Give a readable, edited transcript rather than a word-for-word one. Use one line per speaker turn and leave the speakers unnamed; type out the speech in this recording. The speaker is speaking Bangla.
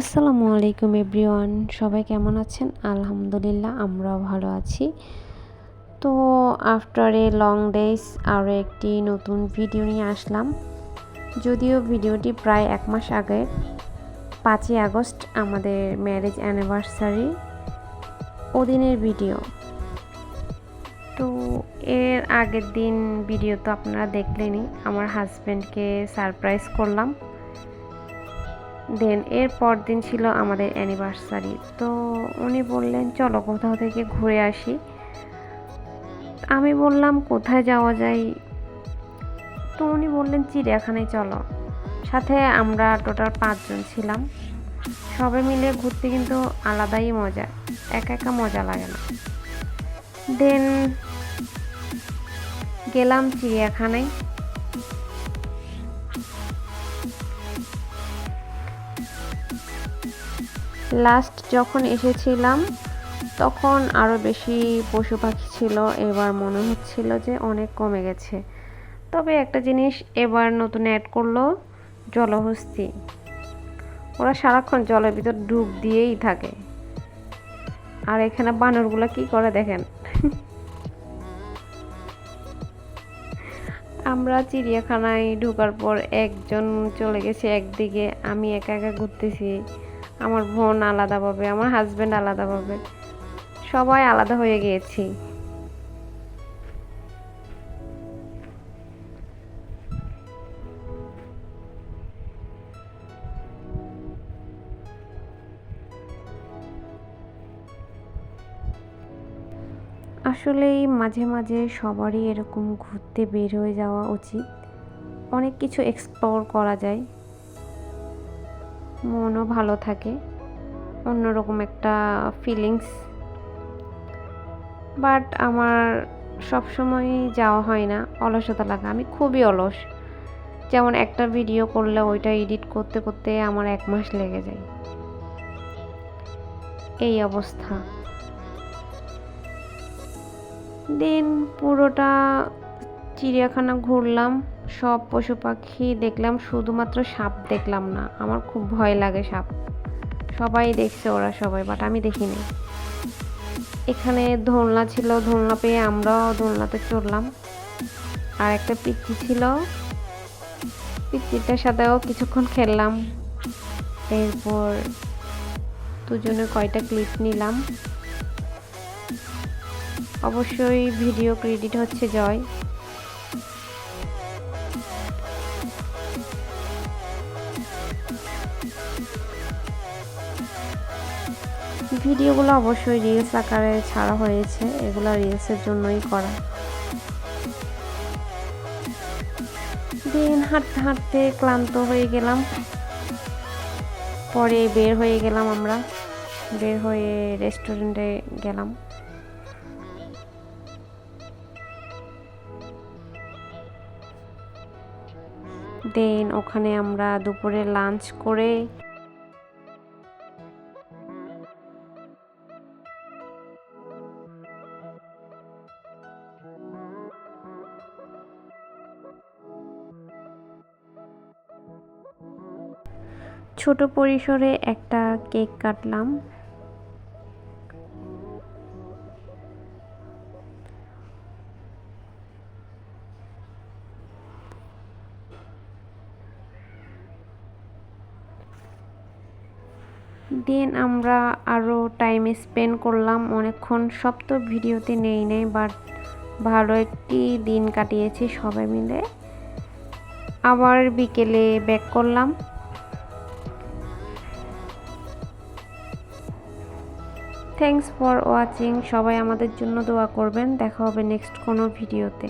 আসসালামু আলাইকুম এভরিওয়ান, সবাই কেমন আছেন? আলহামদুলিল্লাহ আমরাও ভালো আছি। তো আফটার এ লং ডেজ আরও একটি নতুন ভিডিও নিয়ে আসলাম। যদিও ভিডিওটি প্রায় 1 মাস আগে, 5ই আগস্ট আমাদের ম্যারেজ অ্যানিভার্সারি ওদিনের ভিডিও। তো এর আগের দিন ভিডিও তো আপনারা দেখলেনই, আমার হাজব্যান্ডকে সারপ্রাইজ করলাম। দেন এর পর দিন ছিল আমাদের অ্যানিভার্সারি। তো উনি বললেন চলো কোথাও থেকে ঘুরে আসি। আমি বললাম কোথায় যাওয়া যায়? তো উনি বললেন চিড়িয়াখানায় চলো। সাথে আমরা টোটাল 5 জন ছিলাম। সবাই মিলে ঘুরতে কিন্তু আলাদাই মজা, একা একা মজা লাগে না। দেন গেলাম চিড়িয়াখানায়। লাস্ট যখন এসেছিলাম তখন আরও বেশি পশু পাখি ছিল। এবার মনে হচ্ছিল যে অনেক কমে গেছে। তবে একটা জিনিস এবার নতুন অ্যাড করলো, জলহস্তী। ওরা সারাক্ষণ জলের ভিতর ডুব দিয়েই থাকে। আর এখানে বানরগুলো কি করে দেখেন। আমরা চিড়িয়াখানায় ঢোকার পর একজন চলে গেছে একদিকে, আমি একা একা ঘুরতেছি। আমার বোন আলাদাভাবে, আমার হাজব্যান্ড আলাদাভাবে, সবাই আলাদা হয়ে গিয়েছি। আসলেই মাঝে মাঝে সবারই এরকম ঘুরতে বের হয়ে যাওয়া উচিত। অনেক কিছু এক্সপ্লোর করা যায়, মনও ভালো থাকে, অন্যরকম একটা ফিলিংস। বাট আমার সবসময় যাওয়া হয় না, অলসতা লাগে। আমি খুবই অলস। যেমন একটা ভিডিও করলে ওইটা এডিট করতে করতে আমার 1 মাস লেগে যায়, এই অবস্থা। দিন পুরোটা চিড়িয়াখানা ঘুরলাম, সব পশু পাখি দেখলাম, শুধুমাত্র সাপ দেখলাম না। আমার খুব ভয় লাগে সাপ। সবাই দেখছে, ওরা সবাই, বাট আমি দেখিনি। এখানে দোলনা ছিল, দোলনা পেয়ে আমরাও দোলনাতে চড়লাম। আর একটা পিচ্চি ছিল, পিচ্চিটার সাথেও কিছুক্ষণ খেললাম। এরপর দুজনে কয়টা ক্লিপ নিলাম। অবশ্যই ভিডিও ক্রেডিট হচ্ছে জয়। ভিডিওগুলো অবশ্যই রিলস আকারে ছাড়া হয়েছে, এগুলো রিলসের জন্যই করা। দিন হাঁটতে হাঁটতে ক্লান্ত হয়ে গেলাম। পরে বের হয়ে গেলাম, আমরা বের হয়ে রেস্টুরেন্টে গেলাম। দেন ওখানে আমরা দুপুরে লাঞ্চ করে ছোট পরিসরে একটা কেক কাটলাম। দেন আমরা আরও টাইম স্পেন্ড করলাম অনেকক্ষণ। সব তো ভিডিওতে নেই, বাট ভালো একটি দিন কাটিয়েছি সবাই মিলে। আবার বিকেলে ব্যাক করলাম। Thanks for watching. সবাই আমাদের জন্য দোয়া করবেন। দেখা হবে নেক্সট কোনো ভিডিওতে।